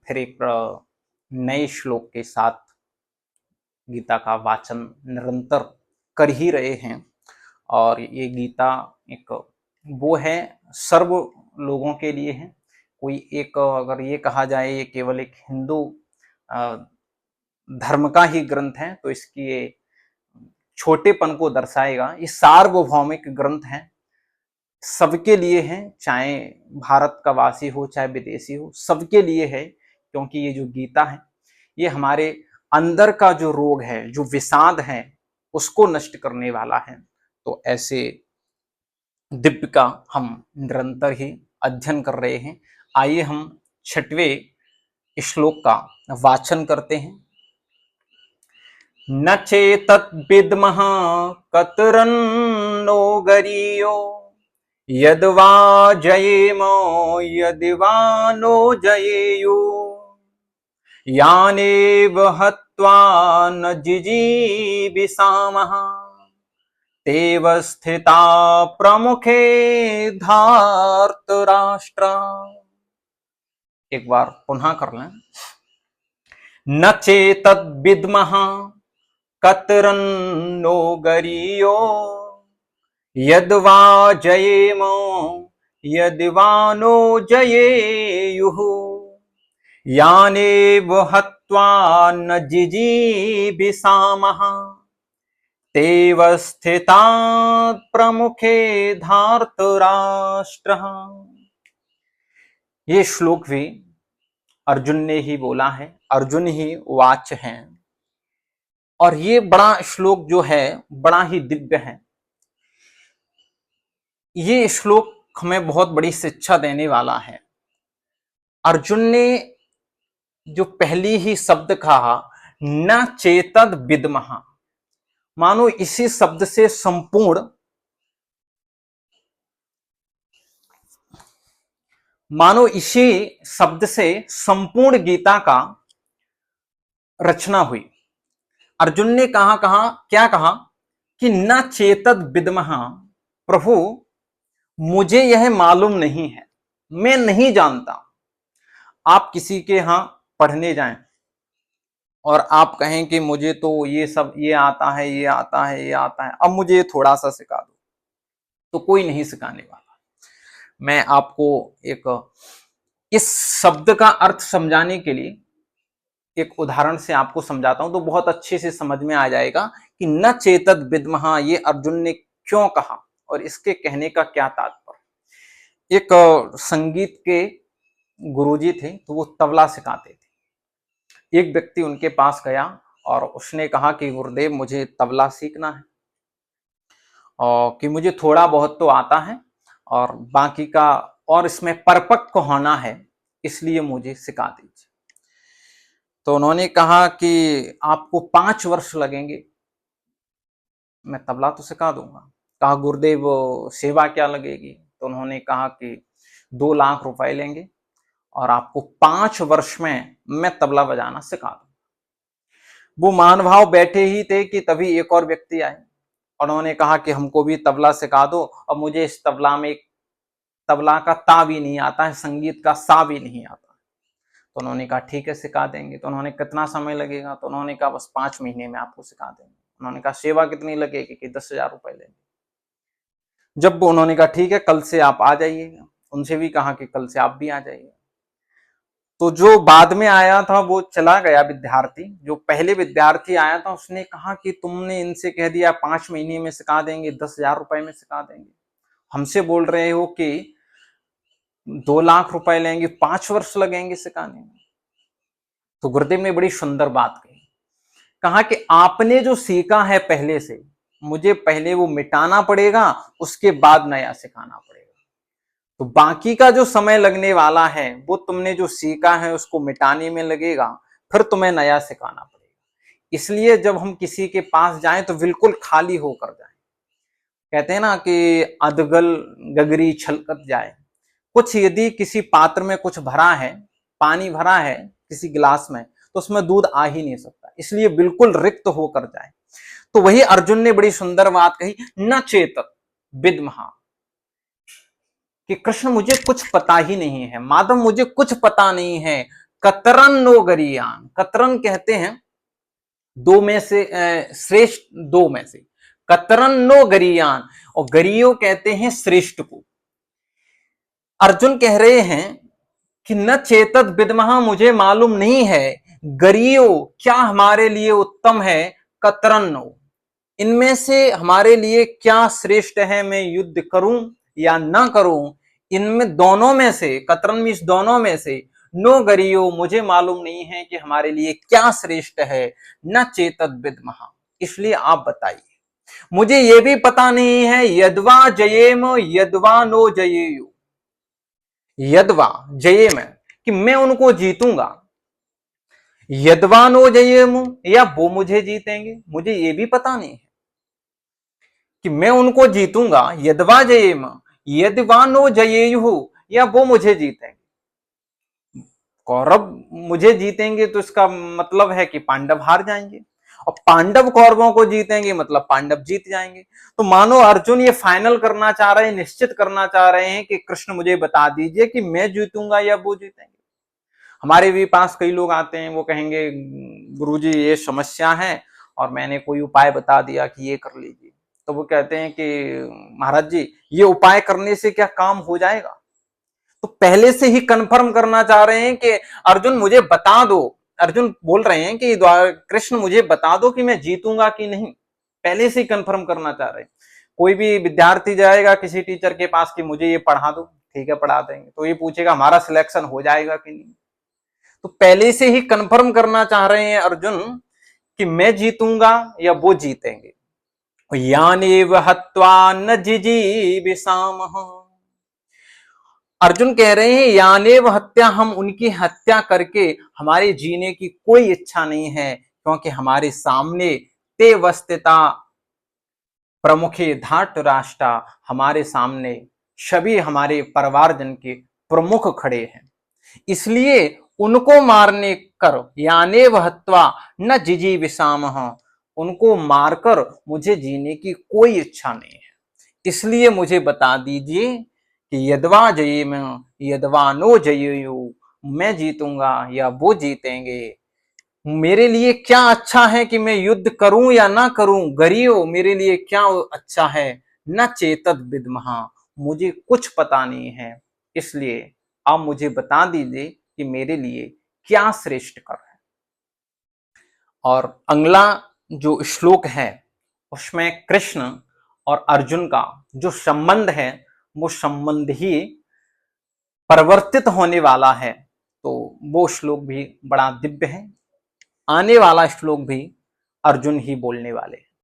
फिर एक नए श्लोक के साथ गीता का वाचन निरंतर कर ही रहे हैं। और ये गीता एक वो है, सर्व लोगों के लिए है। कोई एक अगर ये कहा जाए ये केवल एक हिंदू धर्म का ही ग्रंथ है तो इसकी ये छोटेपन को दर्शाएगा। ये सार्वभौमिक ग्रंथ है, सबके लिए है, चाहे भारत का वासी हो चाहे विदेशी हो, सबके लिए है। क्योंकि ये जो गीता है ये हमारे अंदर का जो रोग है, जो विषाद है, उसको नष्ट करने वाला है। तो ऐसे दिव्य का हम निरंतर ही अध्ययन कर रहे हैं। आइए हम 6वें श्लोक का वाचन करते हैं। न चेतत् विद्मः कतरन्नो गरीयो यद्वा जयेमो यदि वा नो जयेयु यानेव हत्वा न जिजीविषामः तेव स्थिता प्रमुखे धार्तराष्ट्रा। एक बार पुनः कर लें। न चेतद् विद्मः कतरन्नो गरीयो यद्वा जयेमो यदि वा नो जयेयुः यानेव हत्वा न जिजीविषामः तेव स्थिता प्रमुखे धार्तराष्ट्रः। ये श्लोक भी अर्जुन ने ही बोला है, अर्जुन ही वाच हैं। और ये बड़ा श्लोक जो है बड़ा ही दिव्य है। ये श्लोक हमें बहुत बड़ी शिक्षा देने वाला है। अर्जुन ने जो पहली ही शब्द कहा न चेतद विद्मः, मानो इसी शब्द से संपूर्ण गीता का रचना हुई। अर्जुन ने क्या कहा कि न चेतद विद्मः, प्रभु मुझे यह मालूम नहीं है, मैं नहीं जानता। आप किसी के यहां पढ़ने जाएं और आप कहें कि मुझे तो ये सब ये आता है, ये आता है, ये आता है, अब मुझे थोड़ा सा सिखा दो, तो कोई नहीं सिखाने वाला। मैं आपको इस शब्द का अर्थ समझाने के लिए एक उदाहरण से आपको समझाता हूं, तो बहुत अच्छे से समझ में आ जाएगा कि न चेतद विद्मः ये अर्जुन ने क्यों कहा और इसके कहने का क्या तात्पर्य। एक संगीत के गुरुजी थे, तो वो तबला सिखाते थे। एक व्यक्ति उनके पास गया और उसने कहा कि गुरुदेव मुझे तबला सीखना है और कि मुझे थोड़ा बहुत तो आता है और बाकी का और इसमें परिपक्व होना है, इसलिए मुझे सिखा दीजिए। तो उन्होंने कहा कि आपको 5 वर्ष लगेंगे, मैं तबला तो सिखा दूंगा। कहा गुरुदेव सेवा क्या लगेगी? तो उन्होंने कहा कि 2 लाख रुपए लेंगे और आपको 5 वर्ष में मैं तबला बजाना सिखा दूंगा। वो महानुभाव बैठे ही थे कि तभी एक और व्यक्ति आए। उन्होंने कहा कि हमको भी तबला सिखा दो, और मुझे इस तबला में तबला का ता भी नहीं आता है, संगीत का सा भी नहीं आता। तो उन्होंने कहा ठीक है सिखा देंगे। तो उन्होंने कितना समय लगेगा? तो उन्होंने कहा बस 5 महीने में आपको सिखा देंगे। उन्होंने कहा सेवा कितनी लगेगी? कि 10,000 रुपए लेंगे। जब उन्होंने कहा ठीक है कल से आप आ जाइएगा, उनसे भी कहा कि कल से आप भी आ जाइए। तो जो बाद में आया था वो चला गया विद्यार्थी, जो पहले विद्यार्थी आया था उसने कहा कि तुमने इनसे कह दिया 5 महीने में सिखा देंगे, 10,000 रुपए में सिखा देंगे, हमसे बोल रहे हो कि 2 लाख रुपए लेंगे, 5 वर्ष लगेंगे सिखाने में। तो गुरुदेव ने बड़ी सुंदर बात कही, कहा कि आपने जो सीखा है पहले से, मुझे पहले वो मिटाना पड़ेगा, उसके बाद नया सिखाना पड़ेगा। तो बाकी का जो समय लगने वाला है वो तुमने जो सीखा है उसको मिटाने में लगेगा, फिर तुम्हें नया सिखाना पड़ेगा। इसलिए जब हम किसी के पास जाएं तो बिल्कुल खाली होकर जाएं। कहते हैं ना कि अधगल गगरी छलकत जाए। कुछ यदि किसी पात्र में कुछ भरा है, पानी भरा है किसी गिलास में, तो उसमें दूध आ ही नहीं सकता, इसलिए बिल्कुल रिक्त होकर जाए। तो वही अर्जुन ने बड़ी सुंदर बात कही, न चेतत विद्मः, कि कृष्ण मुझे कुछ पता ही नहीं है, माधव मुझे कुछ पता नहीं है, कतरन नो गरियान, कतरन कहते हैं दो में से श्रेष्ठ, दो में से, कतरन नो गरियान, और गरियो कहते हैं श्रेष्ठ को। अर्जुन कह रहे हैं कि न चेतत विद्महा, मुझे मालूम नहीं है, गरियो क्या हमारे लिए उत्तम है, कतरन्नो इनमें से हमारे लिए क्या श्रेष्ठ है, मैं युद्ध करूं या ना करूं, इनमें दोनों में से, कतरन मीन्स दोनों में से, नो गरियो मुझे मालूम नहीं है कि हमारे लिए क्या श्रेष्ठ है, न चेतत विद्महा, इसलिए आप बताइए। मुझे यह भी पता नहीं है, यद्वा जयेम यद्वा नो जयेयु, यद्वा जयेम कि मैं उनको जीतूंगा, यद्वा नो जयेम या वो मुझे जीतेंगे, मुझे ये भी पता नहीं है कि मैं उनको जीतूंगा, यद्वा जयेम यद्वा नो जयेयु, या वो मुझे जीतेंगे। कौरव मुझे जीतेंगे तो इसका मतलब है कि पांडव हार जाएंगे, और पांडव कौरवों को जीतेंगे मतलब पांडव जीत जाएंगे। तो मानो अर्जुन ये फाइनल करना चाह रहे हैं, निश्चित करना चाह रहे हैं कि कृष्ण मुझे बता दीजिए कि मैं जीतूंगा या वो जीतेंगे। हमारे भी पास कई लोग आते हैं, वो कहेंगे गुरुजी ये समस्या है और मैंने कोई उपाय बता दिया कि ये कर लीजिए, तो वो कहते हैं कि महाराज जी ये उपाय करने से क्या काम हो जाएगा। तो पहले से ही कंफर्म करना चाह रहे हैं कि अर्जुन मुझे बता दो, अर्जुन बोल रहे हैं कि कृष्ण मुझे बता दो कि मैं जीतूंगा कि नहीं, पहले से ही कंफर्म करना चाह रहे हैं। कोई भी विद्यार्थी जाएगा किसी टीचर के पास कि मुझे ये पढ़ा दो, ठीक है पढ़ा देंगे, तो ये पूछेगा हमारा सिलेक्शन हो जाएगा कि नहीं। तो पहले से ही कंफर्म करना चाह रहे हैं अर्जुन कि मैं जीतूंगा या वो जीतेंगे। यानेव हत्वा न जिजीविषामः, अर्जुन कह रहे हैं यानेव हत्या, हम उनकी हत्या करके हमारे जीने की कोई इच्छा नहीं है, क्योंकि हमारे सामने ते वस्थिता प्रमुखे धाट राष्ट्र, हमारे सामने सभी हमारे परिवारजन के प्रमुख खड़े हैं, इसलिए उनको मारने कर, यानेव हत्वा न जिजीविषामः, उनको मारकर मुझे जीने की कोई इच्छा नहीं है, इसलिए मुझे बता दीजिए कि यद्वा जयेम यद्वा नो जयेयु, मैं जीतूंगा या वो जीतेंगे, मेरे लिए क्या अच्छा है कि मैं युद्ध करूं या ना करूं, गरियो मेरे लिए क्या अच्छा है, न चेतत विद्महा, मुझे कुछ पता नहीं है, इसलिए आप मुझे बता दीजिए कि मेरे लिए क्या श्रेष्ठ कर है। और अगला जो श्लोक है उसमें कृष्ण और अर्जुन का जो संबंध है वो संबंध ही परिवर्तित होने वाला है, तो वो श्लोक भी बड़ा दिव्य है। आने वाला श्लोक भी अर्जुन ही बोलने वाले हैं।